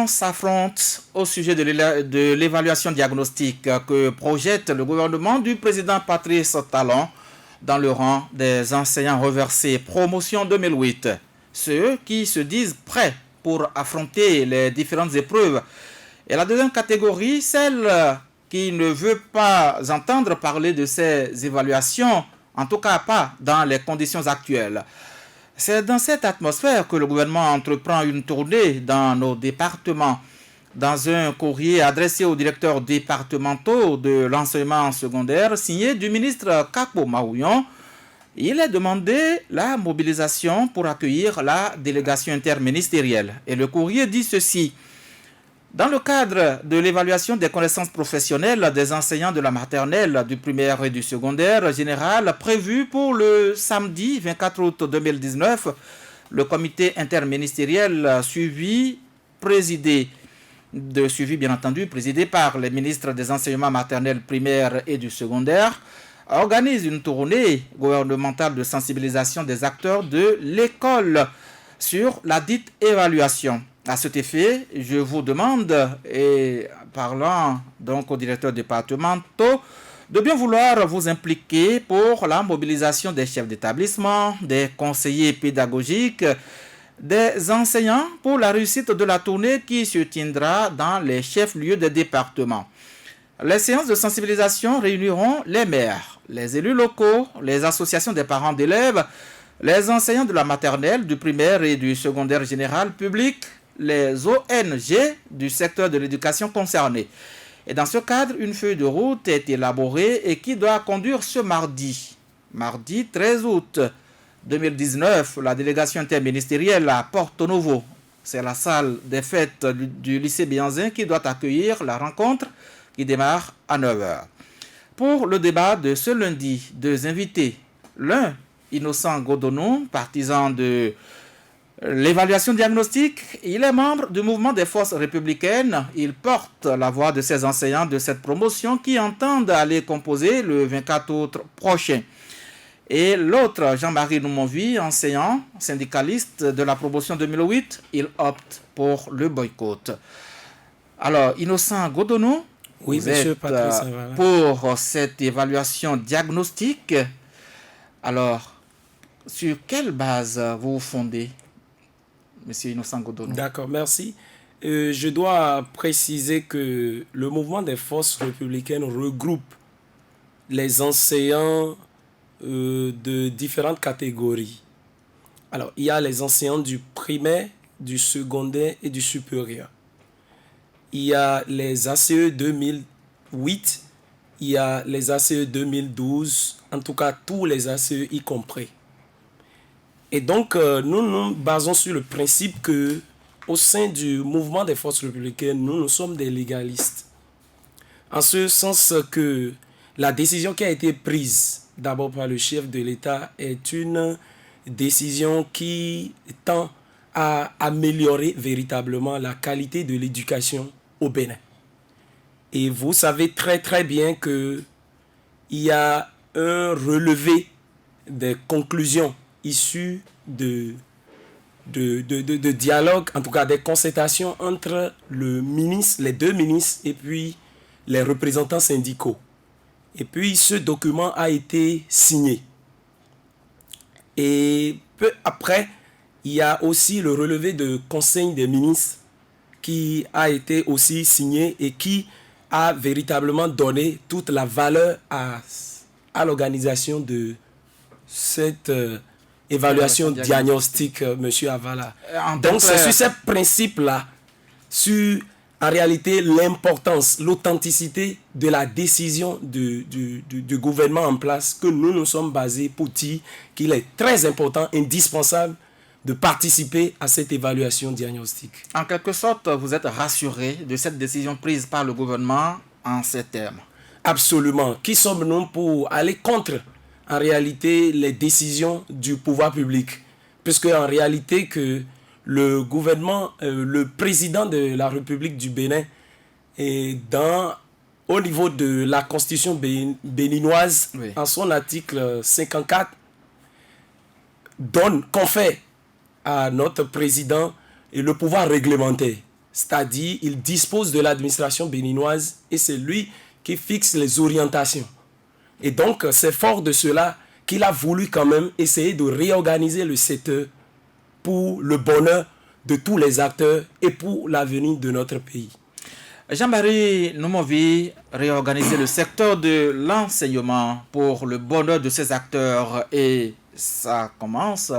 opinions s'affrontent au sujet de l'évaluation diagnostique que projette le gouvernement du président Patrice Talon dans le rang des enseignants reversés promotion 2008. Ceux qui se disent prêts pour affronter les différentes épreuves. Et la deuxième catégorie, celle qui ne veut pas entendre parler de ces évaluations, en tout cas pas dans les conditions actuelles. C'est dans cette atmosphère que le gouvernement entreprend une tournée dans nos départements. Dans un courrier adressé aux directeurs départementaux de l'enseignement secondaire, signé du ministre Kako Maouyon, il est demandé la mobilisation pour accueillir la délégation interministérielle. Et le courrier dit ceci. Dans le cadre de l'évaluation des connaissances professionnelles des enseignants de la maternelle, du primaire et du secondaire général prévu pour le samedi 24 août 2019, le comité interministériel suivi bien entendu, présidé par les ministres des enseignements maternels, primaires et du secondaire, organise une tournée gouvernementale de sensibilisation des acteurs de l'école sur la dite évaluation. À cet effet, je vous demande, et parlant donc aux directeurs départementaux, de bien vouloir vous impliquer pour la mobilisation des chefs d'établissement, des conseillers pédagogiques, des enseignants pour la réussite de la tournée qui se tiendra dans les chefs-lieux des départements. Les séances de sensibilisation réuniront les maires, les élus locaux, les associations des parents d'élèves, les enseignants de la maternelle, du primaire et du secondaire général public, les ONG du secteur de l'éducation concerné. Et dans ce cadre, une feuille de route est élaborée et qui doit conduire ce mardi 13 août 2019, la délégation interministérielle à Porto Novo. C'est la salle des fêtes du lycée Bianzin qui doit accueillir la rencontre qui démarre à 9h. Pour le débat de ce lundi, deux invités. L'un, Innocent Godonou, partisan de l'évaluation diagnostique, il est membre du mouvement des forces républicaines. Il porte la voix de ces enseignants de cette promotion qui entendent aller composer le 24 août prochain. Et l'autre, Jean-Marie Noumonvi, enseignant, syndicaliste de la promotion 2008, il opte pour le boycott. Alors, Innocent Godonou, oui, vous êtes pour cette évaluation diagnostique. Alors, sur quelle base vous vous fondez, Monsieur Innocent Godonou? D'accord, merci. Je dois préciser que le mouvement des forces républicaines regroupe les enseignants de différentes catégories. Alors, il y a les enseignants du primaire, du secondaire et du supérieur. Il y a les ACE 2008, il y a les ACE 2012, en tout cas tous les ACE y compris. Et donc, nous nous basons sur le principe que, au sein du mouvement des forces républicaines, nous sommes des légalistes. En ce sens que la décision qui a été prise d'abord par le chef de l'État est une décision qui tend à améliorer véritablement la qualité de l'éducation au Bénin. Et vous savez très très bien qu'il y a un relevé des conclusions issues de dialogue, en tout cas des concertations entre le ministre, les deux ministres et puis les représentants syndicaux. Et puis ce document a été signé. Et peu après, il y a aussi le relevé de conseil des ministres qui a été aussi signé et qui a véritablement donné toute la valeur à l'organisation de cette évaluation diagnostique, Monsieur Avala. Donc c'est sur ces principes-là, sur en réalité l'importance, l'authenticité de la décision du gouvernement en place que nous nous sommes basés pour dire qu'il est très important, indispensable de participer à cette évaluation diagnostique. En quelque sorte, vous êtes rassuré de cette décision prise par le gouvernement en ces termes? Absolument. Qui sommes-nous pour aller contre, en réalité, les décisions du pouvoir public? Puisque, en réalité, que le gouvernement, le président de la République du Bénin, au niveau de la constitution béninoise, oui, en son article 54, confère à notre président le pouvoir réglementaire. C'est-à-dire, il dispose de l'administration béninoise et c'est lui qui fixe les orientations. Et donc, c'est fort de cela qu'il a voulu quand même essayer de réorganiser le secteur pour le bonheur de tous les acteurs et pour l'avenir de notre pays. Jean-Marie Noumovi, réorganiser le secteur de l'enseignement pour le bonheur de ses acteurs, et ça commence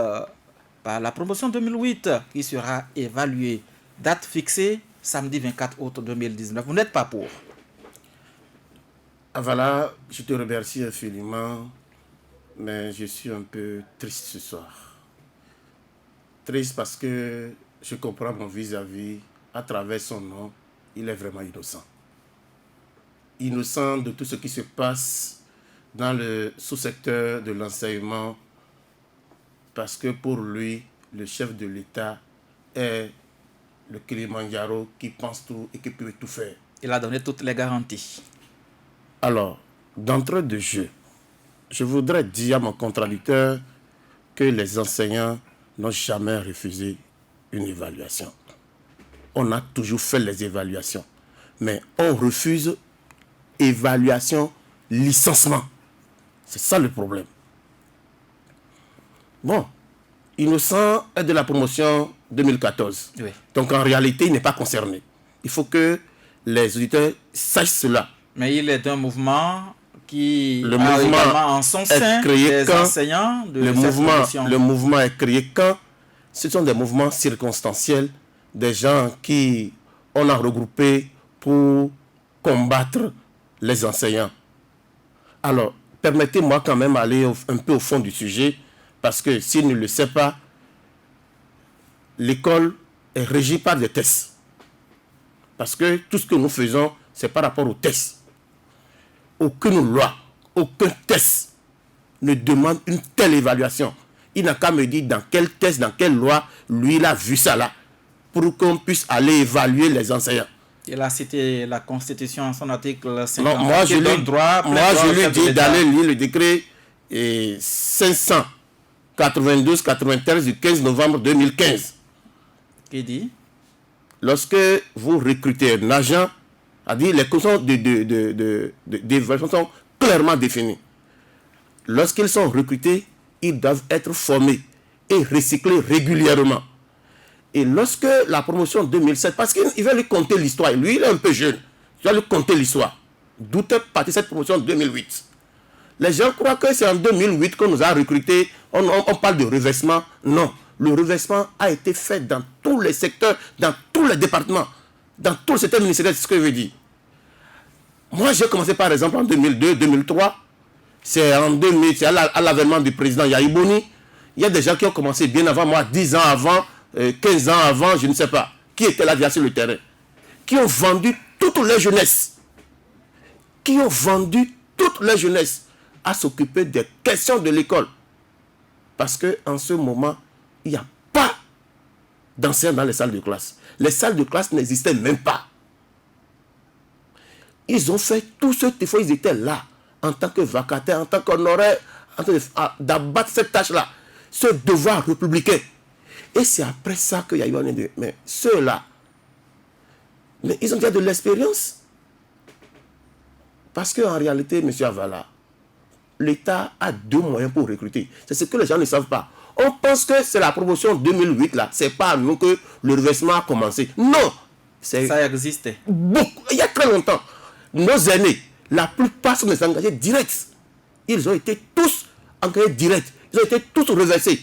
par la promotion 2008 qui sera évaluée. Date fixée, samedi 24 août 2019. Vous n'êtes pas pour? Ah voilà, je te remercie infiniment, mais je suis un peu triste ce soir. Triste parce que je comprends mon vis-à-vis, à travers son nom, il est vraiment innocent. Innocent de tout ce qui se passe dans le sous-secteur de l'enseignement, parce que pour lui, le chef de l'État est le Kilimandjaro qui pense tout et qui peut tout faire. Il a donné toutes les garanties. Alors, d'entrée de jeu, je voudrais dire à mon contradicteur que les enseignants n'ont jamais refusé une évaluation. On a toujours fait les évaluations, mais on refuse évaluation, licenciement. C'est ça le problème. Bon, Innocent est de la promotion 2014. Oui. Donc en réalité, il n'est pas concerné. Il faut que les auditeurs sachent cela. Mais il est d'un mouvement qui Le a mouvement également en son sein des quand enseignants de le cette promotion. mouvement est créé quand ce sont des mouvements circonstanciels, des gens qui on a regroupé pour combattre les enseignants. Alors, permettez-moi quand même d'aller un peu au fond du sujet, parce que s'il ne le sait pas, l'école est régie par des tests. Parce que tout ce que nous faisons, c'est par rapport aux tests. Aucune loi, aucun test ne demande une telle évaluation. Il n'a qu'à me dire dans quel test, dans quelle loi, lui, il a vu ça là, pour qu'on puisse aller évaluer les enseignants. Il a cité la Constitution en son article 50. Non, moi, je lui dis d'aller lire le décret 592-93 du 15 novembre 2015. Qui dit? Lorsque vous recrutez un agent, les conditions d'évaluation sont clairement définies. Lorsqu'ils sont recrutés, ils doivent être formés et recyclés régulièrement. Et lorsque la promotion 2007, parce qu'il va lui conter l'histoire, lui il est un peu jeune, il va lui conter l'histoire. D'où est partie cette promotion 2008. Les gens croient que c'est en 2008 qu'on nous a recrutés, on parle de reversement. Non, le reversement a été fait dans tous les secteurs, dans tous les départements, dans tous les secteurs ministériels, c'est ce que je veux dire. Moi j'ai commencé par exemple en 2002, 2003, c'est en 2000, c'est à l'avènement du président Yahi Boni. Il y a des gens qui ont commencé bien avant moi, 10 ans avant, 15 ans avant, je ne sais pas, qui étaient là déjà sur le terrain, qui ont vendu toute leur jeunesse, à s'occuper des questions de l'école. Parce qu'en ce moment, il n'y a pas d'enseignants dans les salles de classe. Les salles de classe n'existaient même pas. Ils ont fait tout ce qu'il faut, ils étaient là, en tant que vacataires, en tant qu'honoraires, en train d'abattre cette tâche-là, ce devoir républicain. Et c'est après ça qu'il y a eu un de... Mais ceux-là, mais ils ont déjà de l'expérience. Parce qu'en réalité, M. Avala, l'État a 2 moyens pour recruter. C'est ce que les gens ne savent pas. On pense que c'est la promotion 2008, là. C'est pas à nous que le reversement a commencé. Non. Ça existait. Beaucoup, il y a très longtemps. Nos aînés, la plupart sont des engagés directs. Ils ont été tous engagés directs. Ils ont été tous reversés.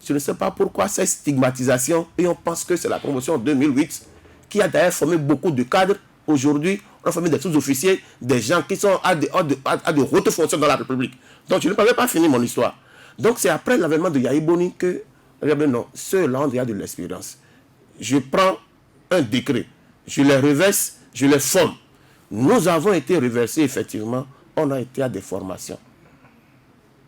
Je ne sais pas pourquoi cette stigmatisation, et on pense que c'est la promotion 2008 qui a d'ailleurs formé beaucoup de cadres. Aujourd'hui, on a formé des sous-officiers, des gens qui sont à de hautes fonctions dans la République. Donc je ne peux pas finir mon histoire. Donc c'est après l'avènement de Yahi Boni que, non, ceux-là ont déjà de l'expérience. Je prends un décret, je les reverse, je les forme. Nous avons été reversés, effectivement, on a été à des formations.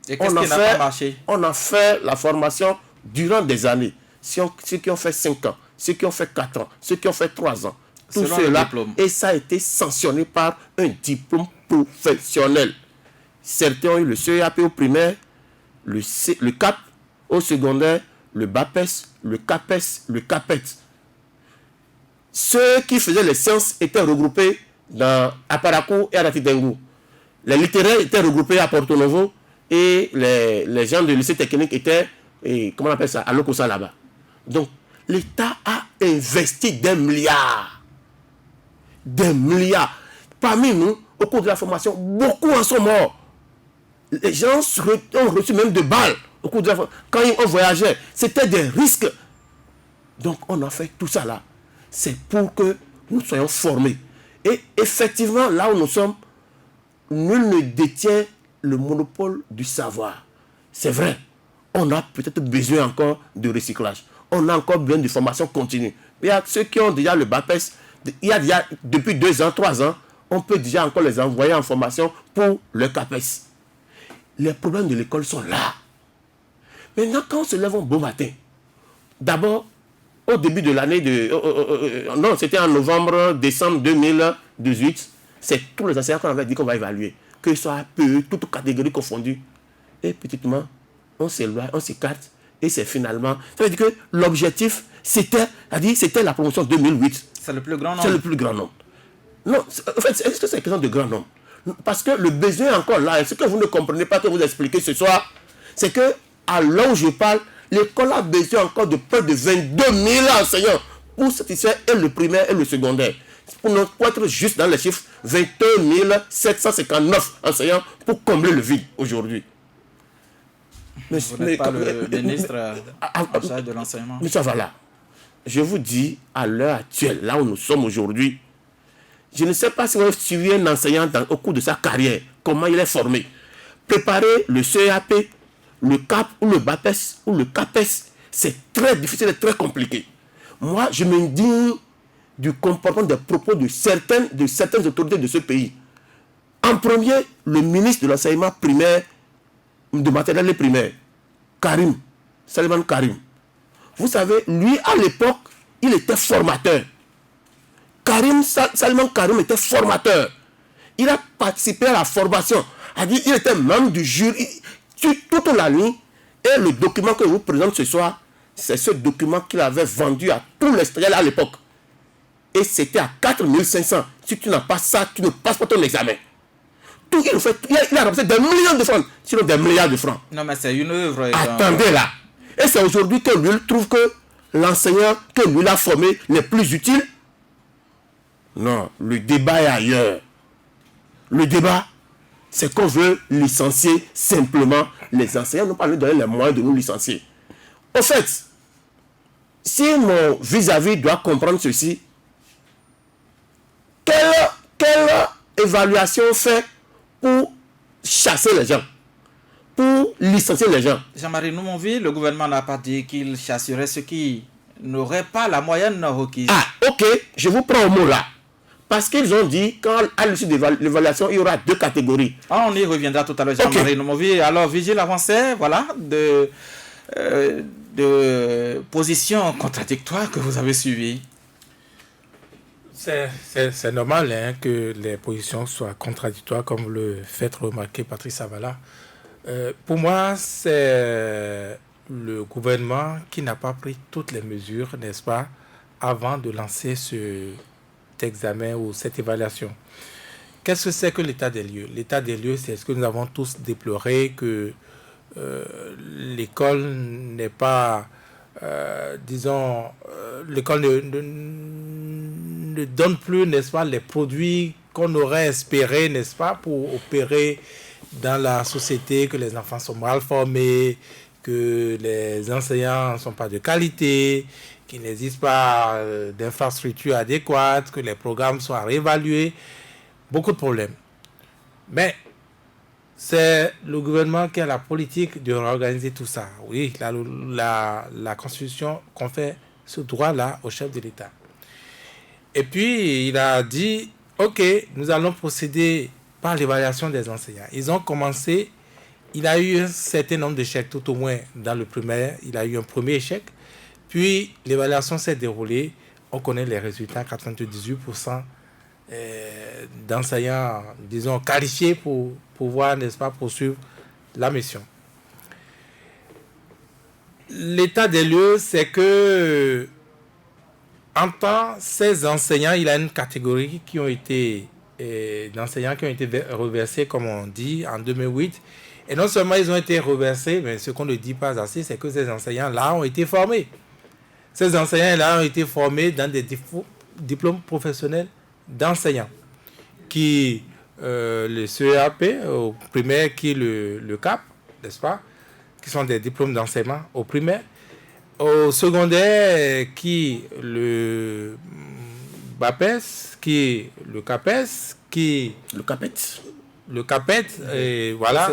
Et qu'est-ce qui n'a pas marché? On a fait la formation durant des années. Ceux qui ont fait 5 ans, ceux qui ont fait 4 ans, ceux qui ont fait 3 ans. Tout cela. Et ça a été sanctionné par un diplôme professionnel. Certains ont eu le CEAP au primaire, le CAP au secondaire, le BAPES, le CAPES, le CAPET. ceux qui faisaient les sciences étaient regroupés à Parakou et à Ratitengu. Les littéraires étaient regroupés à Porto Novo et les gens du lycée technique étaient, comment on appelle ça, à Lokosa là-bas. Donc, l'État a investi des milliards. Des milliards. Parmi nous, au cours de la formation, beaucoup en sont morts. Les gens ont reçu même des balles au cours de la formation. Quand on voyageait, c'était des risques. Donc, on a fait tout ça là. C'est pour que nous soyons formés. Et effectivement, là où nous sommes, nul ne détient le monopole du savoir. C'est vrai. On a peut-être besoin encore de recyclage. On a encore besoin de formation continue. Il y a ceux qui ont déjà le BAPES, il y a déjà, depuis 2 ans, 3 ans, on peut déjà encore les envoyer en formation pour le CAPES. Les problèmes de l'école sont là. Maintenant, quand on se lève un beau matin, d'abord, au début de l'année non, c'était en novembre, décembre 2018, c'est tous les enseignants qu'on avait dit qu'on va évaluer. Que ce soit APE, toutes catégories confondues. Et petitement, on s'éloigne, on s'écarte. Et c'est finalement... Ça veut dire que l'objectif, c'était la promotion 2008. C'est le plus grand nombre. C'est le plus grand nombre. Non, en fait, est-ce que c'est question de grand nombre? Parce que le besoin est encore là. Et ce que vous ne comprenez pas, que vous expliquez ce soir, c'est que à l'heure où je parle, l'école a besoin encore de près de 22 000 enseignants pour satisfaire et le primaire et le secondaire. Pour être juste dans les chiffres, 21 759 enseignants pour combler le vide aujourd'hui. Vous n'êtes pas le ministre en charge de l'enseignement. Mais ça va là. Je vous dis, à l'heure actuelle, là où nous sommes aujourd'hui, je ne sais pas si vous avez suivi un enseignant au cours de sa carrière, comment il est formé. Préparer le CEAP, le CAP ou le BAPES ou le CAPES, c'est très difficile et très compliqué. Moi, je m'indigne du comportement des propos de certaines autorités de ce pays. En premier, le ministre de l'enseignement primaire, de maternelle et primaire, Salman Karim. Vous savez, lui, à l'époque, il était formateur. Salman Karim était formateur. Il a participé à la formation. Il était membre du jury toute la nuit. Et le document que je vous présente ce soir, c'est ce document qu'il avait vendu à tous les stagiaires à l'époque. Et c'était à 4500. Si tu n'as pas ça, tu ne passes pas ton examen. Il a ramassé des millions de francs, sinon des milliards de francs. Non, mais c'est une œuvre. Attendez là. Et c'est aujourd'hui que lui trouve que l'enseignant que lui l'a formé n'est plus utile. Non, le débat est ailleurs. Le débat, c'est qu'on veut licencier simplement les enseignants. Nous parlons de donner les moyens de nous licencier. Au fait, si mon vis-à-vis doit comprendre ceci, quelle évaluation fait pour chasser les gens, pour licencier les gens? Jean-Marie Noumonville, le gouvernement n'a pas dit qu'il chasserait ceux qui n'auraient pas la moyenne requise. Ah, ok, je vous prends au mot là. Parce qu'ils ont dit qu'à l'issue de l'évaluation, il y aura 2 catégories. Ah, on y reviendra tout à l'heure, Jean-Marie Noumonville. Alors, vigile avancé, voilà, de positions contradictoires que vous avez suivies. C'est normal hein, que les positions soient contradictoires, comme le fait remarquer Patrice Savala. Pour moi, c'est le gouvernement qui n'a pas pris toutes les mesures, n'est-ce pas, avant de lancer cet examen ou cette évaluation. Qu'est-ce que c'est que l'état des lieux? L'état des lieux, c'est ce que nous avons tous déploré, que l'école n'est pas, l'école ne donne plus, n'est-ce pas, les produits qu'on aurait espéré, n'est-ce pas, pour opérer dans la société, que les enfants sont mal formés, que les enseignants ne sont pas de qualité, qu'il n'existe pas d'infrastructures adéquates, que les programmes soient réévalués. Beaucoup de problèmes. Mais c'est le gouvernement qui a la politique de réorganiser tout ça. Oui, la Constitution confère ce droit-là au chef de l'État. Et puis, il a dit, OK, nous allons procéder par l'évaluation des enseignants. Ils ont commencé, il a eu un certain nombre d'échecs, tout au moins dans le primaire. Il a eu un premier échec. Puis, l'évaluation s'est déroulée. On connaît les résultats, 98% d'enseignants, disons, qualifiés pour pouvoir, n'est-ce pas, poursuivre la mission. L'état des lieux, c'est que en temps, ces enseignants, il y a une catégorie qui ont été d'enseignants qui ont été reversés, comme on dit, en 2008. Et non seulement ils ont été reversés, mais ce qu'on ne dit pas assez, c'est que ces enseignants-là ont été formés. Ces enseignants-là ont été formés dans des diplômes professionnels d'enseignants, qui le CEAP au primaire, qui le CAP, n'est-ce pas, qui sont des diplômes d'enseignement au primaire, au secondaire, qui le BAPES, qui le CAPES, qui le CAPET, et voilà,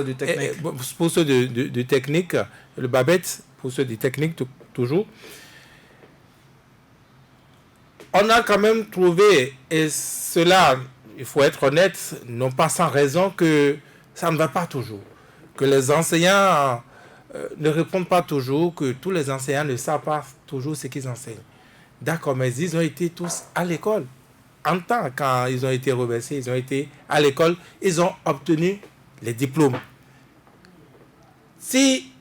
pour ceux de technique, le BABET, pour ceux de technique toujours. On a quand même trouvé, et cela, il faut être honnête, non pas sans raison, que ça ne va pas toujours. Que les enseignants ne répondent pas toujours, que tous les enseignants ne savent pas toujours ce qu'ils enseignent. D'accord, mais ils ont été tous à l'école. En temps, quand ils ont été reversés, ils ont été à l'école, ils ont obtenu les diplômes. Si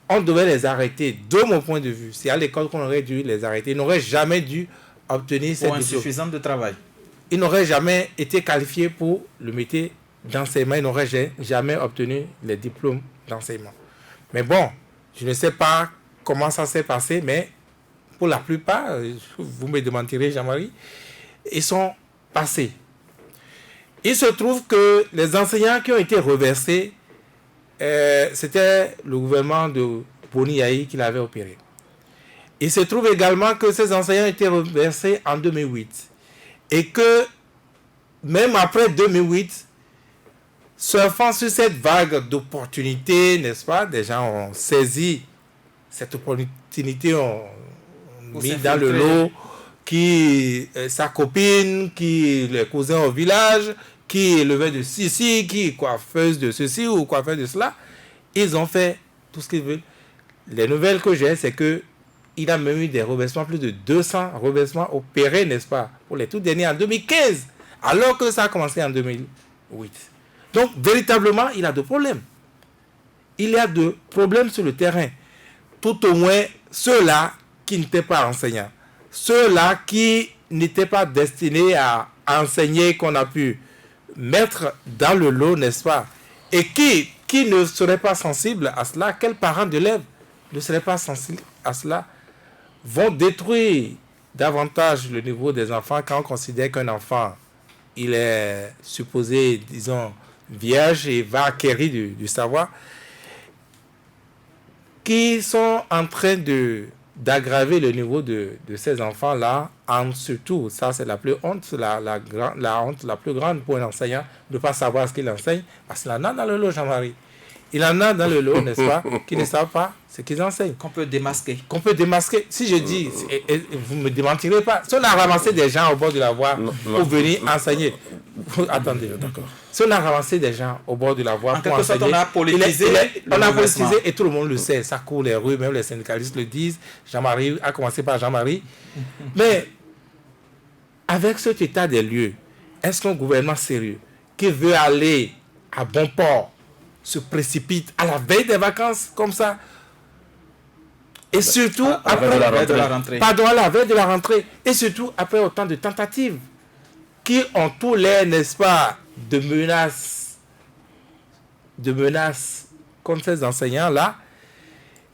on devait les arrêter, de mon point de vue, c'est à l'école qu'on aurait dû les arrêter, ils n'auraient jamais dû obtenir ces diplômes. Pour insuffisance de travail. Ils n'auraient jamais été qualifiés pour le métier d'enseignement, ils n'auraient jamais obtenu les diplômes d'enseignement. Mais bon, je ne sais pas comment ça s'est passé, mais pour la plupart, vous me démentirez, Jean-Marie, ils sont passés. Il se trouve que les enseignants qui ont été reversés, c'était le gouvernement de Boni Yahi qui l'avait opéré. Il se trouve également que ces enseignants ont été reversés en 2008. Et que même après 2008, surfant sur cette vague d'opportunités, n'est-ce pas, des gens ont saisi cette opportunité, ont mis dans le lot qui sa copine, qui les cousins au village, qui élevait de ceci, qui est coiffeuse de ceci ou coiffeur de cela. Ils ont fait tout ce qu'ils veulent. Les nouvelles que j'ai, c'est que il a même eu des reversements, plus de 200 reversements opérés, n'est-ce pas, pour les tout derniers en 2015, alors que ça a commencé en 2008. Donc, véritablement, il a des problèmes. Il y a des problèmes sur le terrain. Tout au moins, ceux-là qui n'étaient pas enseignants, ceux-là qui n'étaient pas destinés à enseigner, qu'on a pu mettre dans le lot, n'est-ce pas, et qui ne seraient pas sensibles à cela, quels parents d'élèves ne seraient pas sensibles à cela, vont détruire davantage le niveau des enfants quand on considère qu'un enfant, il est supposé, disons, vierge et va acquérir du savoir, qui sont en train d'aggraver le niveau de ces enfants-là, en surtout, ça c'est la plus honte, la honte la plus grande pour un enseignant, de ne pas savoir ce qu'il enseigne, parce qu'il en a dans le lot, Jean-Marie. Il en a dans le lot, n'est-ce pas, qui ne savent pas ce qu'ils enseignent. Qu'on peut démasquer. Qu'on peut démasquer. Si je dis, vous ne me démentirez pas, si on a ramassé des gens au bord de la voie pour venir enseigner, attendez, d'accord. Si on a ramassé des gens au bord de la voie pour enseigner, on a politisé, et tout le monde le sait, ça court les rues, même les syndicalistes le disent, Jean-Marie, a commencé par Jean-Marie. Mais avec cet état des lieux, est-ce qu'un gouvernement sérieux qui veut aller à bon port se précipite à la veille des vacances comme ça, et surtout après la veille de la rentrée, et surtout après autant de tentatives qui ont tous l'air, n'est-ce pas, de menaces contre ces enseignants-là,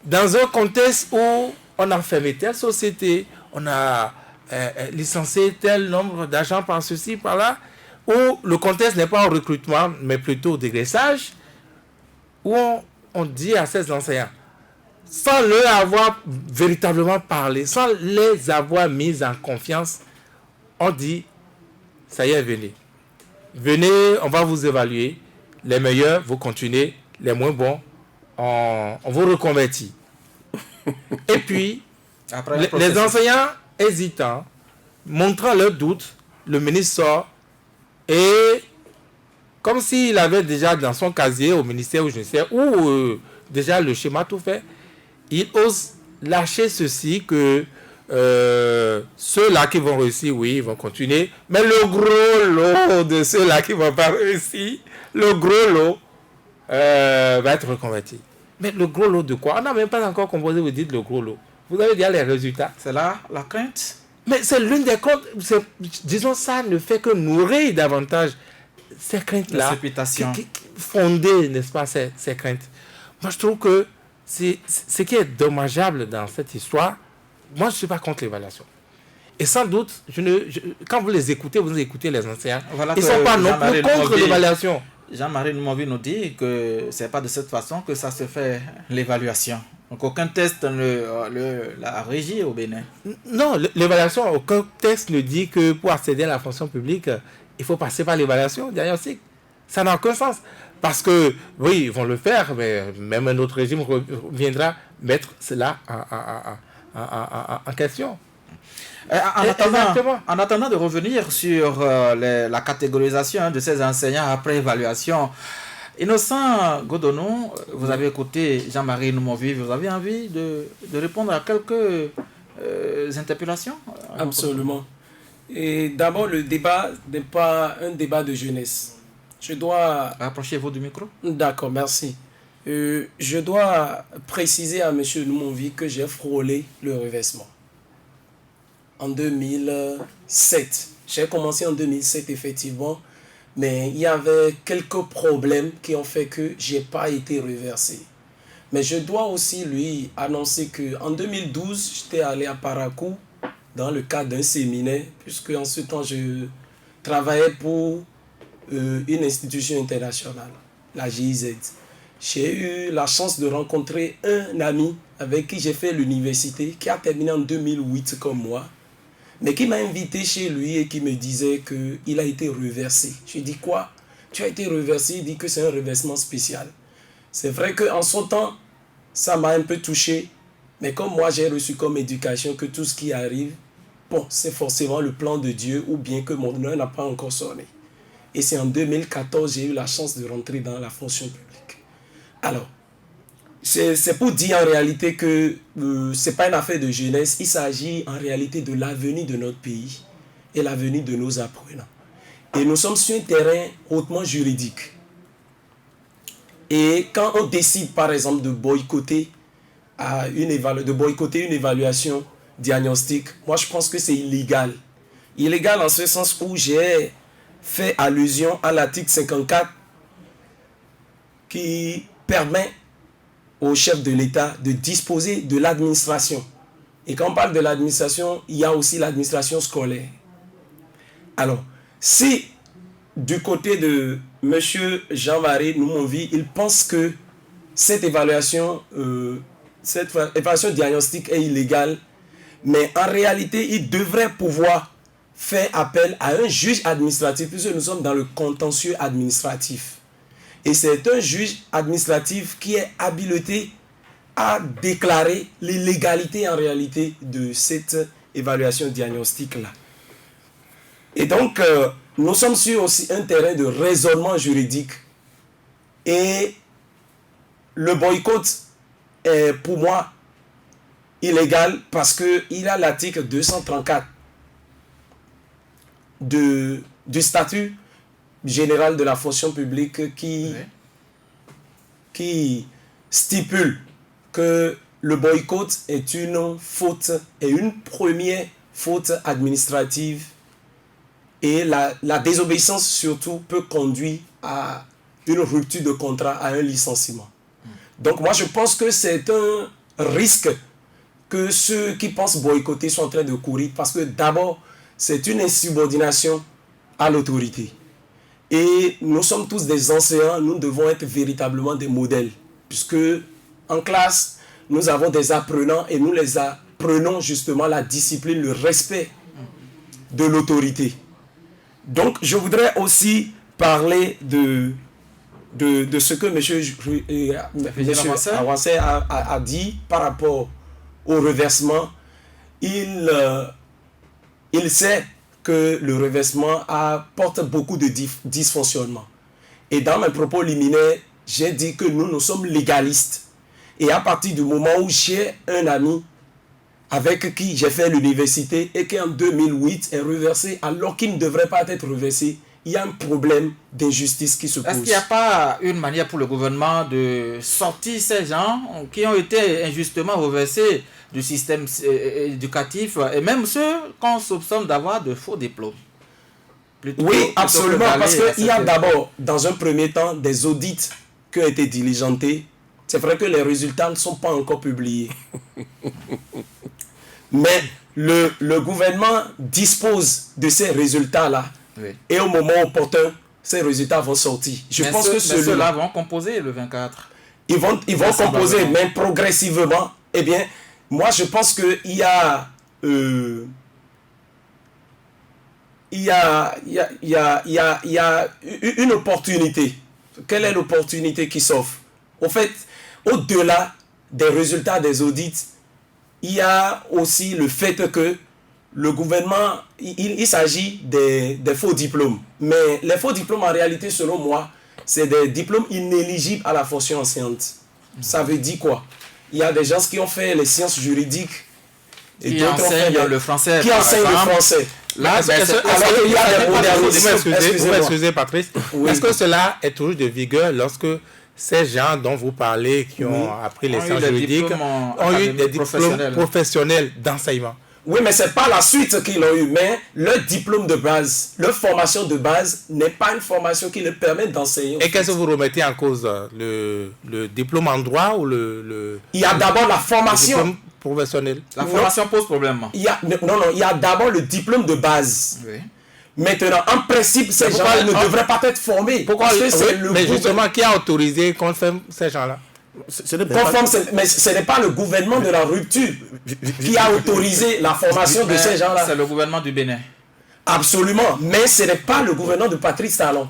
dans un contexte où on a fermé telle société, on a licencié tel nombre d'agents par ceci, par là, où le contexte n'est pas au recrutement, mais plutôt au dégraissage, où on dit à ces enseignants, sans leur avoir véritablement parlé, sans les avoir mis en confiance, on dit, ça y est, venez. Venez, on va vous évaluer. Les meilleurs, vous continuez. Les moins bons, on vous reconvertit. Et puis, les enseignants hésitants, montrant leurs doutes, le ministre sort et comme s'il avait déjà dans son casier au ministère ou je ne sais où, déjà le schéma tout fait, il ose lâcher ceci que ceux-là qui vont réussir, oui, ils vont continuer, mais le gros lot de ceux-là qui ne vont pas réussir, le gros lot va être reconverti. Mais le gros lot de quoi? On n'a même pas encore composé, vous dites le gros lot. Vous avez déjà les résultats. C'est là la crainte? Mais c'est l'une des causes, disons, ça ne fait que nourrir davantage ces craintes-là. Fonder, n'est-ce pas, ces craintes. Moi, je trouve que ce qui est dommageable dans cette histoire, moi, je ne suis pas contre l'évaluation. Et sans doute, quand vous les écoutez les enseignants, voilà, ils ne sont pas non plus contre l'évaluation. Jean-Marie Noumonvi nous dit que ce n'est pas de cette façon que ça se fait, l'évaluation. Donc aucun test ne la régit au Bénin. Non, l'évaluation, aucun texte ne dit que pour accéder à la fonction publique, il faut passer par l'évaluation diagnostique. Ça n'a aucun sens. Parce que, oui, ils vont le faire, mais même un autre régime viendra mettre cela en question. En attendant de revenir sur la catégorisation de ces enseignants après évaluation, Innocent Godonou, vous avez écouté Jean-Marie Noumonvi, vous avez envie de répondre à quelques interpellations? Absolument. Et d'abord, le débat n'est pas un débat de jeunesse. Je dois... Rapprochez-vous du micro. D'accord, merci. Je dois préciser à M. Noumonvi que j'ai frôlé le reversement. En 2007. J'ai commencé en 2007, effectivement. Mais il y avait quelques problèmes qui ont fait que je n'ai pas été reversé. Mais je dois aussi lui annoncer qu'en 2012, j'étais allé à Parakou dans le cadre d'un séminaire, puisque en ce temps, je travaillais pour une institution internationale, la GIZ. J'ai eu la chance de rencontrer un ami avec qui j'ai fait l'université, qui a terminé en 2008 comme moi, mais qui m'a invité chez lui et qui me disait qu'il a été reversé. Je dis quoi? Tu as été reversé? Il dit que c'est un reversement spécial. C'est vrai qu'en son temps, ça m'a un peu touché, mais comme moi j'ai reçu comme éducation que tout ce qui arrive, bon, c'est forcément le plan de Dieu ou bien que mon heure n'a pas encore sonné. Et c'est en 2014 j'ai eu la chance de rentrer dans la fonction publique. Alors, c'est pour dire en réalité que ce n'est pas une affaire de jeunesse, il s'agit en réalité de l'avenir de notre pays et l'avenir de nos apprenants. Et nous sommes sur un terrain hautement juridique. Et quand on décide par exemple de boycotter une évaluation diagnostique, moi je pense que c'est illégal. Illégal en ce sens où j'ai fait allusion à l'article 54 qui permet au chef de l'État de disposer de l'administration. Et quand on parle de l'administration, il y a aussi l'administration scolaire. Alors, si du côté de M. Jean-Marie Noumonvi, il pense que cette évaluation diagnostique est illégale, mais en réalité, il devrait pouvoir faire appel à un juge administratif, puisque nous sommes dans le contentieux administratif. Et c'est un juge administratif qui est habilité à déclarer l'illégalité en réalité de cette évaluation diagnostique-là. Et donc, nous sommes sur aussi un terrain de raisonnement juridique. Et le boycott est pour moi illégal parce qu'il a l'article 234 du statut général de la fonction publique qui stipule que le boycott est une faute et une première faute administrative et la désobéissance surtout peut conduire à une rupture de contrat, à un licenciement. Donc moi je pense que c'est un risque que ceux qui pensent boycotter sont en train de courir parce que d'abord c'est une insubordination à l'autorité. Et nous sommes tous des enseignants, nous devons être véritablement des modèles. Puisque en classe, nous avons des apprenants et nous les apprenons justement la discipline, le respect de l'autorité. Donc je voudrais aussi parler de ce que M. Awassé a dit par rapport au reversement. Il sait que le reversement apporte beaucoup de dysfonctionnements. Et dans mes propos liminaires, j'ai dit que nous sommes légalistes. Et à partir du moment où j'ai un ami avec qui j'ai fait l'université et qui en 2008 est reversé alors qu'il ne devrait pas être reversé, il y a un problème d'injustice qui se pose. Est-ce qu'il n'y a pas une manière pour le gouvernement de sortir ces gens qui ont été injustement reversés du système éducatif et même ceux qu'on soupçonne d'avoir de faux diplômes? Oui, absolument, parce qu'il y a d'abord, dans un premier temps, des audits qui ont été diligentés. C'est vrai que les résultats ne sont pas encore publiés. Mais le gouvernement dispose de ces résultats-là. Oui. Et au moment opportun, ces résultats vont sortir. Je pense que ceux-là vont composer le 24. Ils vont composer, mais progressivement. Eh bien, moi, je pense qu'il y a... Il y a une opportunité. Quelle est l'opportunité qui s'offre? Au fait, au-delà des résultats des audits, il y a aussi le fait que le gouvernement, il s'agit des faux diplômes. Mais les faux diplômes, en réalité, selon moi, c'est des diplômes inéligibles à la fonction enseignante. Ça veut dire quoi? Il y a des gens qui ont fait les sciences juridiques et qui enseignent le français. Qui enseignent le français. Là, excusez Patrice, oui. Est-ce que cela est toujours de vigueur lorsque ces gens dont vous parlez, qui ont appris les sciences juridiques, ont eu des diplômes professionnels d'enseignement? Oui, mais ce n'est pas la suite qu'ils ont eu, mais le diplôme de base, leur formation de base n'est pas une formation qui leur permet d'enseigner. Et qu'est-ce que vous remettez en cause? Le diplôme en droit ou le... Il y a d'abord la formation professionnelle. La formation pose problème. Il y a d'abord le diplôme de base. Oui. Maintenant, en principe, ces gens-là ne devraient pas être formés. Pourquoi? Mais justement, qui a autorisé qu'on ferme ces gens-là? Mais ce n'est pas le gouvernement de la rupture qui a autorisé la formation de ces gens-là. C'est le gouvernement du Bénin. Absolument, mais ce n'est pas le gouvernement de Patrice Talon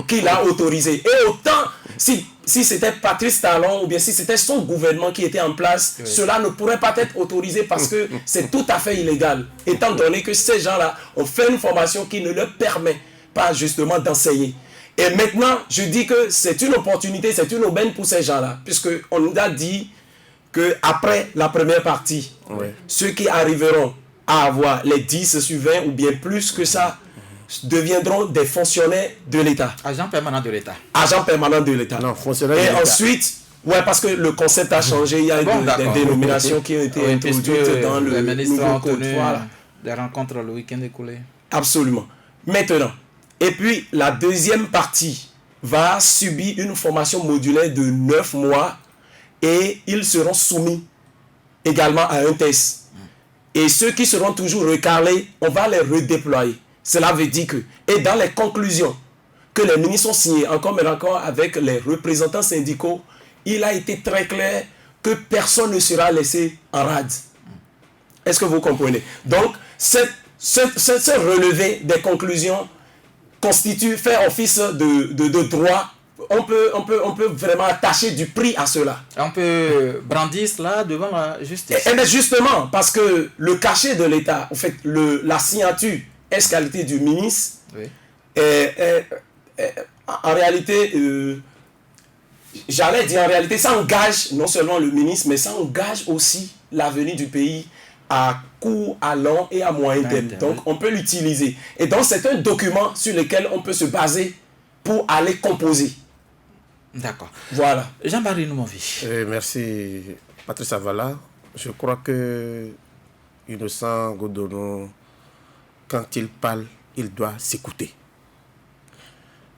qui l'a autorisé. Et autant, si c'était Patrice Talon ou bien si c'était son gouvernement qui était en place, cela ne pourrait pas être autorisé parce que c'est tout à fait illégal, étant donné que ces gens-là ont fait une formation qui ne leur permet pas justement d'enseigner. Et maintenant, je dis que c'est une opportunité, c'est une aubaine pour ces gens-là, puisqu'on nous a dit qu'après la première partie, ceux qui arriveront à avoir les 10 sur 20 ou bien plus que ça, deviendront des fonctionnaires de l'État. Agents permanents de l'État. Agents permanents de l'État. Non, fonctionnaires de l'État. Et ensuite, parce que le concept a changé, il y a des dénominations qui ont été introduites dans le nouveau code. Voilà. Des rencontres le week-end écoulé. Absolument. Maintenant, et puis la deuxième partie va subir une formation modulaire de 9 mois et ils seront soumis également à un test. Et ceux qui seront toujours recalés, on va les redéployer. Cela veut dire que, et dans les conclusions que les ministres ont signées, encore et encore avec les représentants syndicaux, il a été très clair que personne ne sera laissé en rade. Est-ce que vous comprenez? Donc, ce relevé des conclusions fait office de droit. On peut vraiment attacher du prix à cela. On peut brandir cela devant la justice. Et bien justement, parce que le cachet de l'État, en fait, la signature ès-qualité du ministre, en réalité, j'allais dire en réalité, ça engage non seulement le ministre, mais ça engage aussi l'avenir du pays à court, à long et à moyen terme. Donc, on peut l'utiliser. Et donc, c'est un document sur lequel on peut se baser pour aller composer. D'accord. Voilà. Jean-Marie Noumonvi. Merci, Patrice Avala. Je crois que Innocent Godono, quand il parle, il doit s'écouter.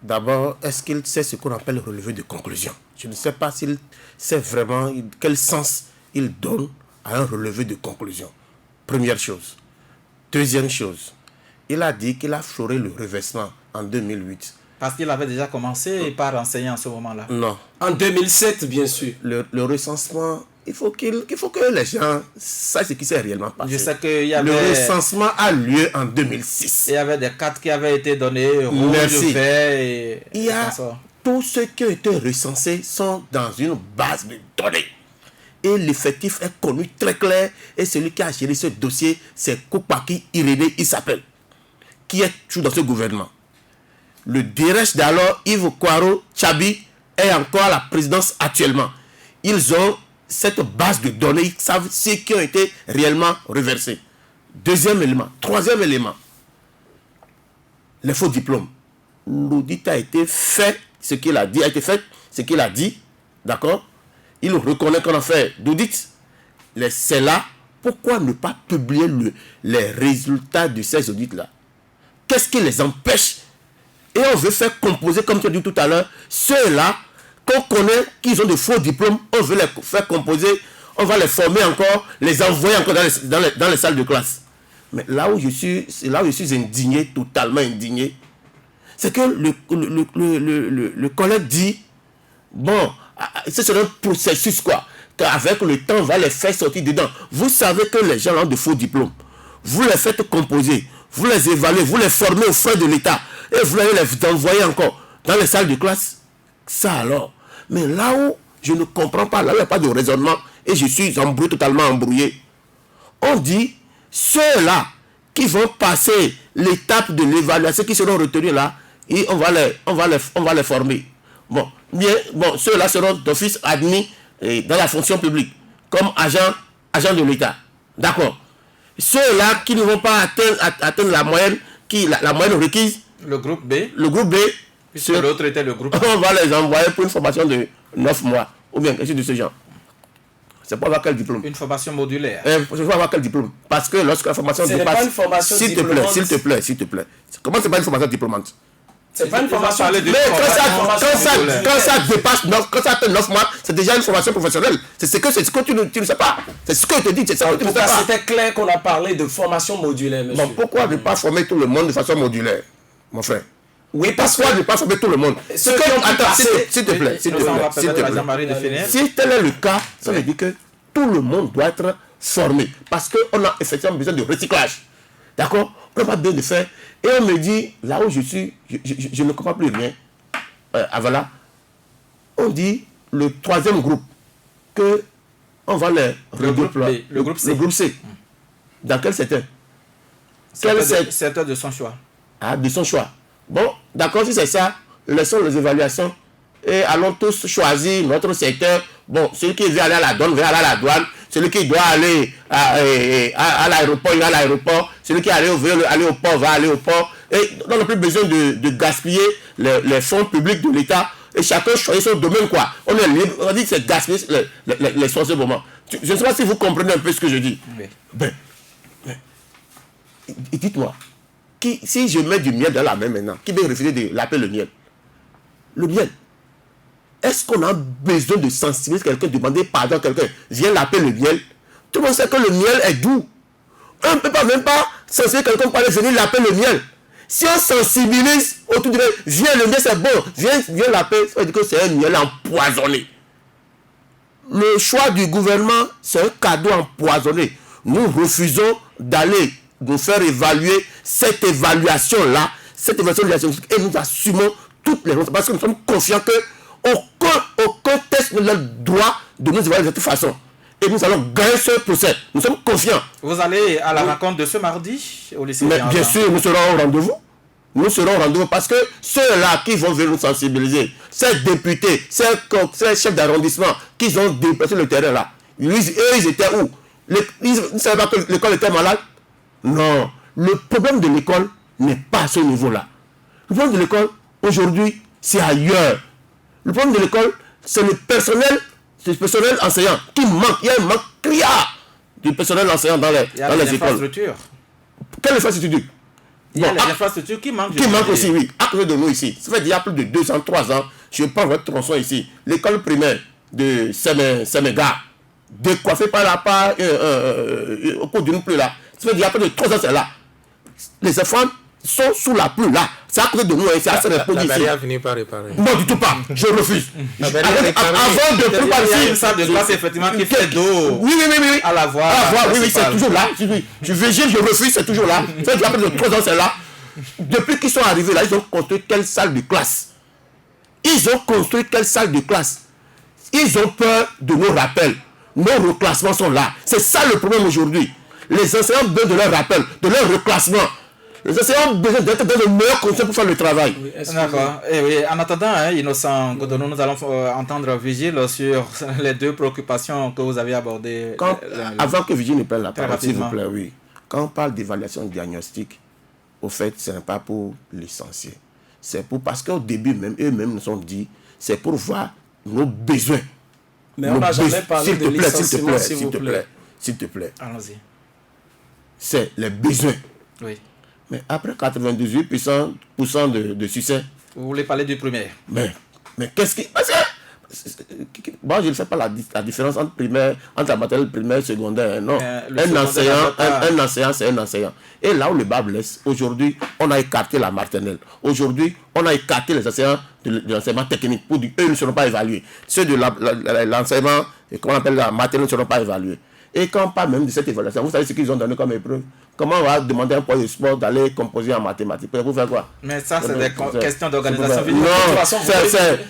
D'abord, est-ce qu'il sait ce qu'on appelle relevé de conclusion? Je ne sais pas s'il sait vraiment quel sens il donne à un relevé de conclusion. Première chose. Deuxième chose, il a dit qu'il a floré le reversement en 2008. Parce qu'il avait déjà commencé par enseigner en ce moment-là. Non. En 2007, bien sûr. Le recensement, il faut que les gens sachent ce qui s'est réellement passé. Je sais qu'il y avait... Le recensement a lieu en 2006. Il y avait des cartes qui avaient été données, rouge, vert et... Il y a... Tous ceux qui ont été recensés sont dans une base de données. Et l'effectif est connu très clair. Et celui qui a géré ce dossier, c'est Koupaki Irénée, il s'appelle. Qui est toujours dans ce gouvernement. Le DRH d'alors, Yves Kwaro Tchabi, est encore à la présidence actuellement. Ils ont cette base de données, ils savent ce qui ont été réellement reversés. Deuxième élément. Troisième élément. Les faux diplômes. l'audit a été fait, ce qu'il a dit a été fait, ce qu'il a dit, d'accord? Il reconnaît qu'on a fait d'audit. C'est là, pourquoi ne pas publier les résultats de ces audits-là? Qu'est-ce qui les empêche? Et on veut faire composer, comme tu as dit tout à l'heure, ceux-là qu'on connaît, qu'ils ont de faux diplômes, on veut les faire composer, on va les former encore, les envoyer encore dans les salles de classe. Mais là où je suis indigné, totalement indigné, c'est que le collègue dit, bon, ce serait un processus quoi, qu'avec le temps, on va les faire sortir dedans. Vous savez que les gens ont de faux diplômes. Vous les faites composer, vous les évaluez, vous les formez aux frais de l'État, et vous allez les envoyer encore dans les salles de classe. Ça alors. Mais là où je ne comprends pas, là où il n'y a pas de raisonnement, et je suis totalement embrouillé, on dit, ceux-là qui vont passer l'étape de l'évaluation, qui seront retenus là, et on va les former. Bon, ceux-là seront d'office admis dans la fonction publique, comme agent de l'État. D'accord. Ceux-là qui ne vont pas atteindre la moyenne, la moyenne requise, le groupe B, puisque l'autre était le groupe A. On va les envoyer pour une formation de 9 mois, ou bien quelque chose de ce genre. C'est pour avoir quel diplôme? Une formation modulaire. C'est pour avoir quel diplôme? Parce que lorsque la formation dépasse... S'il te plaît. Comment c'est pas une formation diplômante? C'est pas une formation. Mais quand ça dépasse, quand ça atteint 9 mois, c'est déjà une formation professionnelle. C'est ce que tu ne sais pas. C'est ce que je te dis, c'est ça. C'était clair qu'on a parlé de formation modulaire, monsieur. Bon, pourquoi ne pas former tout le monde de façon modulaire, mon frère? Oui, parce qu'on ne pas former tout le monde. S'il te plaît. Si tel est le cas, ça veut dire que tout le monde doit être formé. Parce qu'on a effectivement besoin de recyclage. D'accord? On n'a pas besoin de faire. Et on me dit, là où je suis, je ne comprends plus rien. Voilà. On dit, le troisième groupe, que on va les regrouper. Le groupe C. Le groupe C. Dans quel secteur? Secteur de son choix. Ah, de son choix. Bon, d'accord, si c'est ça, laissons les évaluations et allons tous choisir notre secteur. Bon, celui qui veut aller à la douane, veut aller à la douane. Celui qui doit aller à l'aéroport, il va à l'aéroport. Celui qui veut aller au port, va aller au port. Et on n'a plus besoin de gaspiller les fonds publics de l'État. Et chacun choisit son domaine, quoi. On est libre. On dit que c'est gaspiller les sources de moment. Je ne sais pas si vous comprenez un peu ce que je dis. Oui. Ben, dites-moi. Si je mets du miel dans la main maintenant, qui va refuser de l'appeler le miel? Le miel. Est-ce qu'on a besoin de sensibiliser quelqu'un, demander pardon à quelqu'un, viens l'appeler le miel? Tout le monde sait que le miel est doux. On ne peut même pas sensibiliser quelqu'un pour aller venir l'appeler le miel. Si on sensibilise autour du miel, viens le miel c'est bon, viens l'appeler, ça veut dire que c'est un miel empoisonné. Le choix du gouvernement, c'est un cadeau empoisonné. Nous refusons d'aller nous faire évaluer cette évaluation-là, et nous assumons toutes les choses, parce que nous sommes confiants que aucun test ne a le droit de nous évaluer de cette façon. Et nous allons gagner ce procès. Nous sommes confiants. Vous allez à la rencontre de ce mardi au lycée? Mais bien sûr, nous serons au rendez-vous. Nous serons au rendez-vous parce que ceux-là qui vont venir nous sensibiliser, ces députés, ces chefs d'arrondissement qui ont déplacé le terrain là, ils étaient où? Ils ne savaient pas que l'école était malade? Non. Le problème de l'école n'est pas à ce niveau-là. Le problème de l'école, aujourd'hui, c'est ailleurs. Le problème de l'école, c'est le personnel enseignant qui manque. Il y a un manque criard du personnel enseignant dans les écoles. Quelle infrastructure? Il y a les infrastructures qui manquent. Qui manquent aussi, oui. À côté de nous ici. Ça fait déjà plus de 2 ans, 3 ans. Je prends votre tronçon ici. L'école primaire de Séméga, décoiffée par la part au cours d'une pluie là. Ça fait déjà plus de 3 ans, c'est là. Les enfants sont sous la pluie là. C'est à côté de nous, c'est à la barrière finit par réparer. Non, du tout pas. Je refuse. La barrière avant de préparer une salle de classe effectivement qui fait d'eau. Oui. À la voie. Oui, c'est toujours là. Je végète, je refuse, c'est toujours là. Ça fait déjà plus de 3 ans, c'est là. Depuis qu'ils sont arrivés là, ils ont construit quelle salle de classe? Ils ont peur de nos rappels. Nos reclassements sont là. C'est ça le problème aujourd'hui. Les enseignants ont besoin de leur rappel, de leur reclassement. Les enseignants ont besoin d'être dans de meilleures conditions pour faire le travail. Oui, d'accord. Et oui, en attendant, Innocent Godonou, nous allons entendre Vigile sur les 2 préoccupations que vous avez abordées. Avant que Vigile ne prenne la parole, s'il vous plaît, oui. Quand on parle d'évaluation diagnostique, au fait, ce n'est pas pour licencier. c'est parce qu'au début, même eux-mêmes nous ont dit, c'est pour voir nos besoins. Mais on n'a jamais parlé de licenciement, s'il te plaît. Allons-y. C'est les besoins. Oui. Mais après 98% de succès. Vous voulez parler du primaire? Mais qu'est-ce qui... Parce que, moi, je ne fais pas la différence entre la maternelle primaire et secondaire. Non. Un enseignant, c'est un enseignant. Et là où le bas blesse, aujourd'hui, on a écarté la maternelle. Aujourd'hui, on a écarté les enseignants de l'enseignement technique. Pour dire, eux ne seront pas évalués. Ceux de l'enseignement, comment on appelle la maternelle, ne seront pas évalués. Et quand on parle même de cette évaluation, vous savez ce qu'ils ont donné comme épreuve? Comment on va demander à un poids de sport d'aller composer en mathématiques? Pour faire quoi? Mais ça, c'est des questions d'organisation. Non,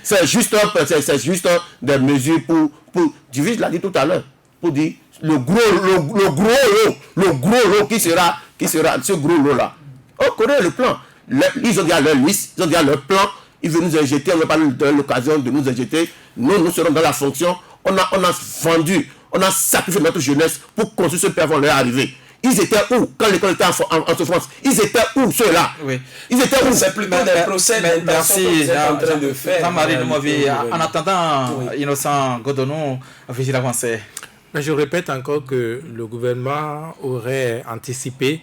c'est juste des mesures pour Divis l'a dit tout à l'heure, pour dire le gros lot qui sera ce gros lot là. On connaît le plan. Ils ont dit à leur liste, ils ont dit à leur plan, ils veulent nous injecter, on va pas leur donner l'occasion de nous injecter. Nous serons dans la fonction. On a vendu, on a sacrifié notre jeunesse pour construire ce pays avant leur arrivée. Ils étaient où quand l'école était en souffrance? Ils étaient où ceux-là? Oui. Ils étaient où? C'est plutôt des procès d'intention que vous êtes en train de faire. Jean-Marie Noumavi, en attendant, Innocent Godonou, Vigile avancé. Mais je répète encore que le gouvernement aurait anticipé,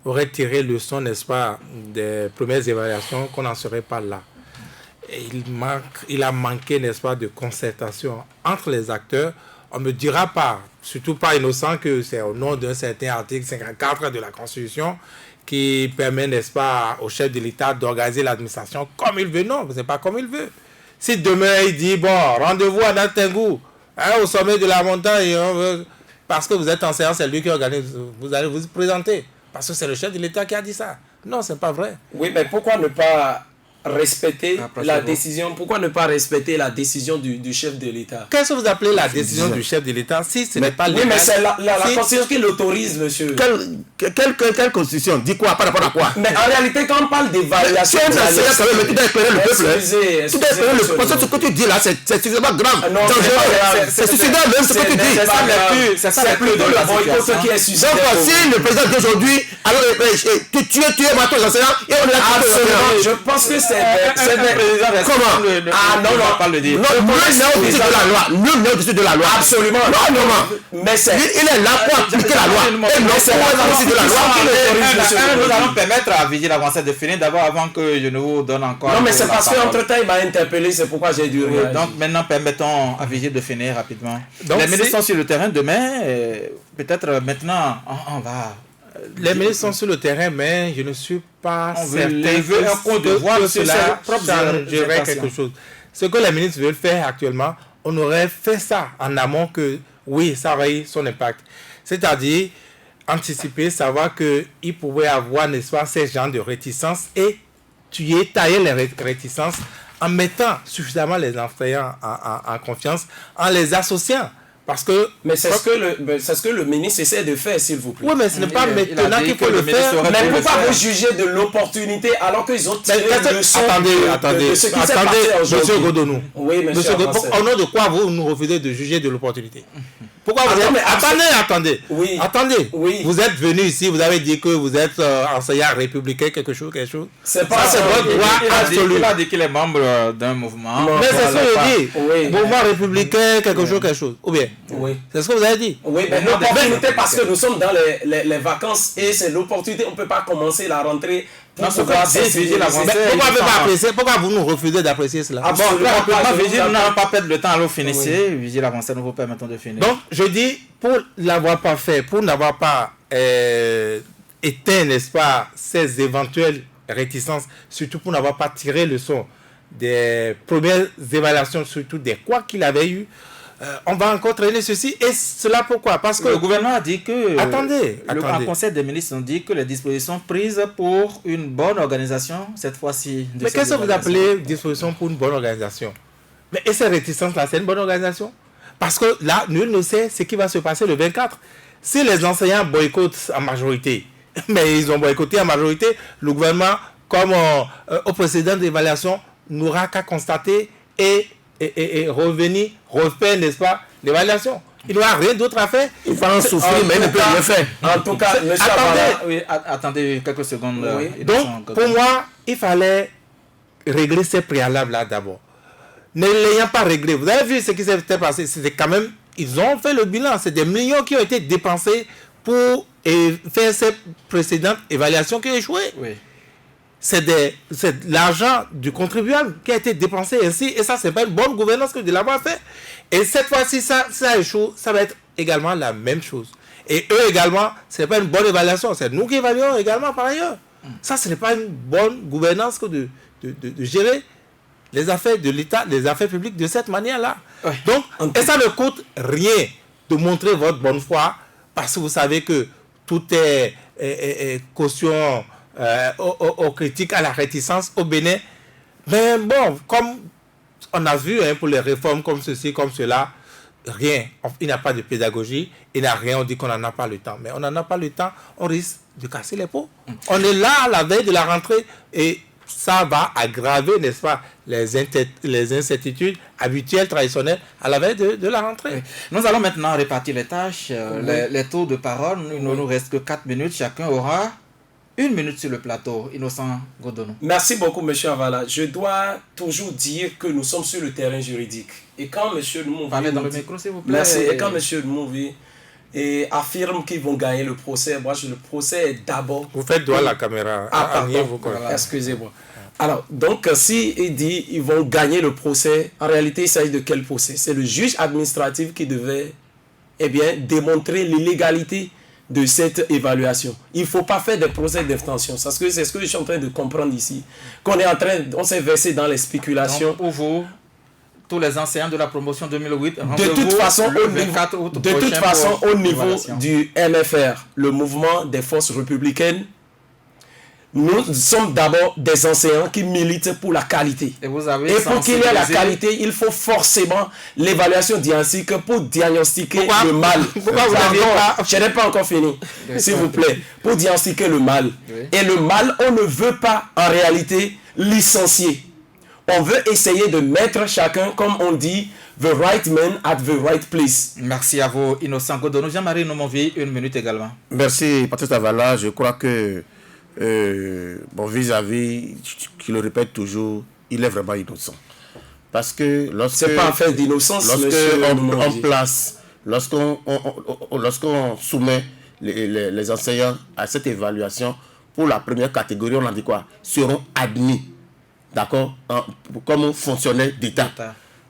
aurait tiré le leçon, n'est-ce pas, des premières évaluations, qu'on n'en serait pas là. Et il a manqué, n'est-ce pas, de concertation entre les acteurs. On ne me dira pas, surtout pas Innocent, que c'est au nom d'un certain article 54 de la Constitution qui permet, n'est-ce pas, au chef de l'État d'organiser l'administration comme il veut. Non, ce n'est pas comme il veut. Si demain il dit, bon, rendez-vous à Natengou, au sommet de la montagne, parce que vous êtes enseignant, c'est lui qui organise, vous allez vous présenter. Parce que c'est le chef de l'État qui a dit ça. Non, ce n'est pas vrai. Oui, mais pourquoi ne pas respecter la décision? Pourquoi ne pas respecter la décision du chef de l'État? Qu'est-ce que vous appelez la décision du chef de l'État si ce n'est pas légal? Oui, mais c'est la Constitution qui l'autorise, monsieur. Quelle Constitution? Dit quoi? Par rapport à quoi? Mais en réalité, quand on parle d'évaluation... Tu dois éclairer le peuple. Tu dois éclairer le peuple. Ce que tu dis là, c'est suffisamment grave. C'est suicidaire même ce que tu dis. C'est plutôt le boycott qui est suicidaire. Donc, si le président d'aujourd'hui, alors tu es matin enseignant et on l'a absolument. Je pense que c'est comment? Ah non, on parle de dire. Nul n'est au-dessus de la loi. Nul n'est au-dessus de la loi. Absolument. Non. Mais c'est. Il est là pour appliquer la loi. Et non, c'est pas au-dessus de la loi. Nous allons permettre à Vigile Avancé de finir d'abord avant que je ne vous donne encore. Non, mais c'est parce qu'entre-temps, il m'a interpellé. C'est pourquoi j'ai dû réagir. Donc maintenant, permettons à Vigile de finir rapidement. Les ministres sont sur le terrain demain. Peut-être maintenant, on va. Les ministres sont sur le terrain, mais je ne suis pas certain que cela changerait quelque chose. Ce que les ministres veulent faire actuellement, on aurait fait ça en amont que, oui, ça aurait eu son impact. C'est-à-dire, anticiper, savoir qu'il pouvait avoir, n'est-ce pas, ces genres de réticences et tailler les réticences en mettant suffisamment les enseignants en confiance, en les associant. Parce que, mais c'est ce que le ministre essaie de faire, s'il vous plaît. Oui, mais ce n'est pas maintenant qu'il faut le faire. Mais pourquoi vous jugez de l'opportunité alors qu'ils ont tiré le leçon de ce qui s'est passé aujourd'hui? Monsieur Godonou. Oui, monsieur. Au nom de quoi vous nous refusez de juger de l'opportunité? Pourquoi vous êtes... Attendez. Oui. Attendez. Oui. Vous êtes venu ici, vous avez dit que vous êtes enseignant républicain, quelque chose. C'est pas ça. C'est votre droit absolu. Il a dit qu'il est membre d'un mouvement. Mais c'est ce que je dis. Oui. Mouvement républicain, quelque chose. Ou bien? Oui. C'est ce que vous avez dit. Oui, mais l'opportunité, parce que nous sommes dans les vacances et c'est l'opportunité, on ne peut pas commencer la rentrée. Pourquoi vous nous refusez d'apprécier cela? Vigile, nous n'avons pas perdre le temps, alors finissez. Vigile avancé, nous vous permettons de finir. Donc, je dis, pour l'avoir pas fait, pour n'avoir pas éteint, n'est-ce pas, ces éventuelles réticences, surtout pour n'avoir pas tiré le son des premières évaluations, surtout des quoi qu'il avait eu, on va encore traîner ceci. Et cela pourquoi? Parce que le gouvernement a dit que... Attendez. Le Conseil des ministres ont dit que les dispositions prises pour une bonne organisation, cette fois-ci... Mais qu'est-ce que vous appelez dispositions pour une bonne organisation? Mais et ces réticences-là, c'est une bonne organisation? Parce que là, nul ne sait ce qui va se passer le 24. Si les enseignants boycottent en majorité, mais ils ont boycotté en majorité, le gouvernement, comme au précédent d'évaluation, n'aura qu'à constater et revenir, refaire, n'est-ce pas, l'évaluation. Il n'y aura rien d'autre à faire. Il va en souffrir, mais il ne peut rien faire. En tout cas, attendez quelques secondes. Oui. Donc, pour moi, il fallait régler ces préalables-là d'abord. Ne l'ayant pas réglé, vous avez vu ce qui s'était passé, c'était quand même, ils ont fait le bilan, c'est des millions qui ont été dépensés pour faire ces précédentes évaluations qui ont échoué. Oui. C'est l'argent du contribuable qui a été dépensé ainsi, et ça, c'est pas une bonne gouvernance que de l'avoir fait. Et cette fois-ci, ça échoue, ça va être également la même chose. Et eux également, ce n'est pas une bonne évaluation, c'est nous qui évaluons également par ailleurs. Ça, ce n'est pas une bonne gouvernance que de gérer les affaires de l'État, les affaires publiques de cette manière-là. Ouais. Donc, et ça ne coûte rien de montrer votre bonne foi, parce que vous savez que tout est caution aux critiques, à la réticence au Bénin. Mais bon, comme on a vu pour les réformes comme ceci, comme cela, rien. Il n'y a pas de pédagogie, il n'y a rien, on dit qu'on n'en a pas le temps. Mais on n'en a pas le temps, on risque de casser les pots. On est là à la veille de la rentrée et ça va aggraver, n'est-ce pas, les incertitudes habituelles, traditionnelles à la veille de la rentrée. Oui. Nous allons maintenant répartir les tâches, les tours de parole. Il ne nous reste que 4 minutes. Chacun aura 1 minute sur le plateau. Innocent Godonou. Merci beaucoup, M. Avala. Je dois toujours dire que nous sommes sur le terrain juridique. Et quand M. Lumouvi... Parlez dans le micro, s'il vous plaît. Merci. Et quand M. Lumouvi affirme qu'ils vont gagner le procès, moi, le procès est d'abord... Vous faites droit à la caméra. Voilà. Excusez-moi. Alors, donc, si il dit qu'ils vont gagner le procès, en réalité, il s'agit de quel procès? C'est le juge administratif qui devait démontrer l'illégalité de cette évaluation. Il ne faut pas faire des procès d'abstention. Parce que c'est ce que je suis en train de comprendre ici. On s'est versé dans les spéculations. Donc, pour vous, tous les enseignants de la promotion 2008, de toute façon, au niveau du MFR, le mouvement des forces républicaines, nous sommes d'abord des enseignants qui militent pour la qualité. Et pour qu'il y ait la qualité, il faut forcément l'évaluation diagnostique pour diagnostiquer le mal. Pourquoi vous n'avez pas... Je n'ai pas encore fini, s'il vous plaît. Pour diagnostiquer le mal. Oui. Et le mal, on ne veut pas en réalité licencier. On veut essayer de mettre chacun, comme on dit, the right man at the right place. Merci à vous, Innocent Godonou. Jean-Marie Noumonvi, 1 minute également. Merci, Patrice Avala. Je crois que vis-à-vis, qui le répète toujours, il est vraiment innocent. Parce que c'est pas un fait d'innocence, lorsqu'on soumet les enseignants à cette évaluation, pour la première catégorie, on a dit quoi? Seront admis, d'accord, comme fonctionnaires d'État.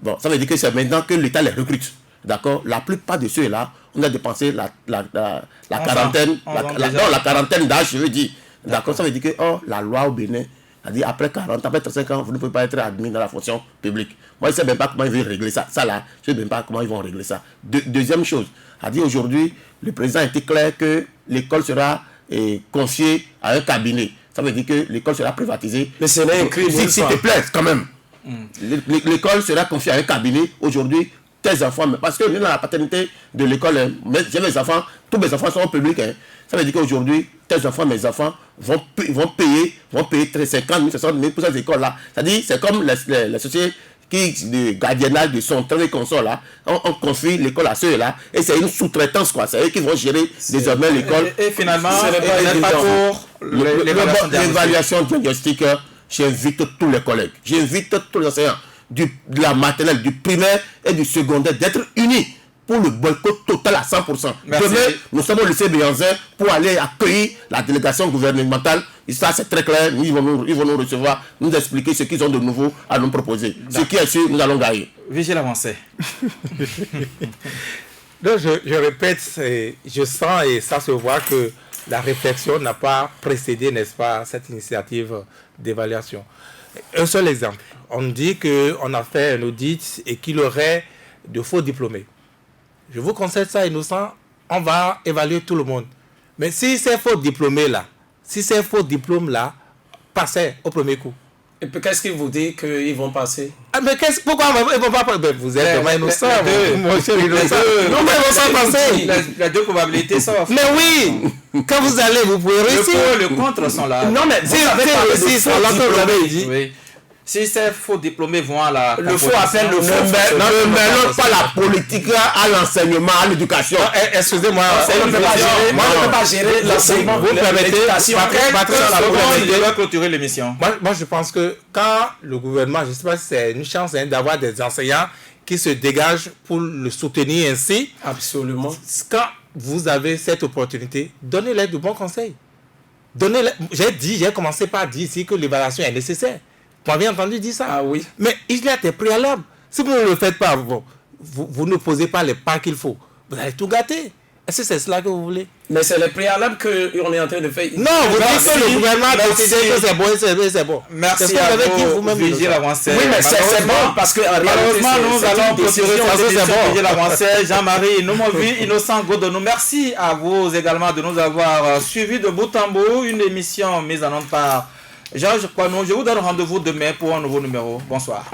Bon, ça veut dire que c'est maintenant que l'État les recrute. D'accord, la plupart de ceux-là, on a dépensé la quarantaine d'âge, je veux dire. D'accord, ça veut dire que la loi au Bénin a dit après 40, après 35 ans, vous ne pouvez pas être admis dans la fonction publique. Moi, je ne sais même pas comment ils vont régler ça. Ça là, je ne sais même pas comment ils vont régler ça. Deuxième chose, a dit aujourd'hui, le président a été clair que l'école sera confiée à un cabinet. Ça veut dire que l'école sera privatisée. Mais c'est là écrit, s'il te plaît, quand même. L'école sera confiée à un cabinet. Aujourd'hui, tes enfants, parce que nous, dans la paternité de l'école, j'ai mes enfants, tous mes enfants sont publics. Ça veut dire qu'aujourd'hui, tes enfants, mes enfants, vont payer 50 000, 60 000 pour cette école-là. C'est-à-dire, c'est comme les sociétés de gardiennage de son travail console là, on confie l'école à ceux-là, et c'est une sous-traitance, quoi. C'est eux qui vont gérer désormais l'école. Et finalement, c'est pas pour l'évaluation diagnostique. J'invite tous les collègues, j'invite tous les enseignants de la maternelle, du primaire et du secondaire d'être unis pour le boycott total à 100%. Merci. Demain, nous sommes au lycée Béanzin pour aller accueillir la délégation gouvernementale. Et ça, c'est très clair. Ils vont nous recevoir, nous expliquer ce qu'ils ont de nouveau à nous proposer. Ce qui est sûr, nous allons gagner. Vigile avancé. Donc, je répète, je sens et ça se voit que la réflexion n'a pas précédé, n'est-ce pas, cette initiative d'évaluation. Un seul exemple. On dit qu'on a fait un audit et qu'il y aurait de faux diplômés. Je vous conseille ça, Innocent, on va évaluer tout le monde. Mais si ces faux diplômés-là, passaient au premier coup. Et puis qu'est-ce qu'ils vous disent qu'ils vont passer? Mais pourquoi ils vont pas passer? Vous êtes vraiment innocent, mon cher Innocent. Non, mais ils vont pas passer. Les deux probabilités sont... Mais oui, quand vous allez, vous pouvez réussir. Le contre sont là. Non, mais si vous avez dit. Oui. Si ces faux diplômés vont à la... Le faux appel le faux. Ne mêlons pas la politique à l'enseignement, à l'éducation. Excusez-moi, on ne peut pas gérer l'enseignement. Vous permettez, Patrick, je dois clôturer l'émission. Moi, je pense que quand le gouvernement, je ne sais pas si c'est une chance d'avoir des enseignants qui se dégagent pour le soutenir ainsi. Absolument. Quand vous avez cette opportunité, donnez-les de bons conseils. J'ai commencé par dire ici que l'évaluation est nécessaire. Vous m'avez entendu dire ça? Ah oui. Mais il y a des préalables. Si vous ne le faites pas, vous ne posez pas les pas qu'il faut. Vous allez tout gâter. Est-ce que c'est cela que vous voulez? Mais c'est les préalables qu'on est en train de faire. Non, vous dites que le gouvernement décide que c'est bon, c'est bon. Merci à vous, Vigile Avancé. Oui, mais c'est bon parce que malheureusement, nous allons clôturer cette émission Vigile Avancé. Jean-Marie Noumovi, Innocent Godonou. Merci à vous également de nous avoir suivis de bout en bout. Une émission mise en onde par Georges Poinou. Je vous donne rendez-vous demain pour un nouveau numéro. Bonsoir.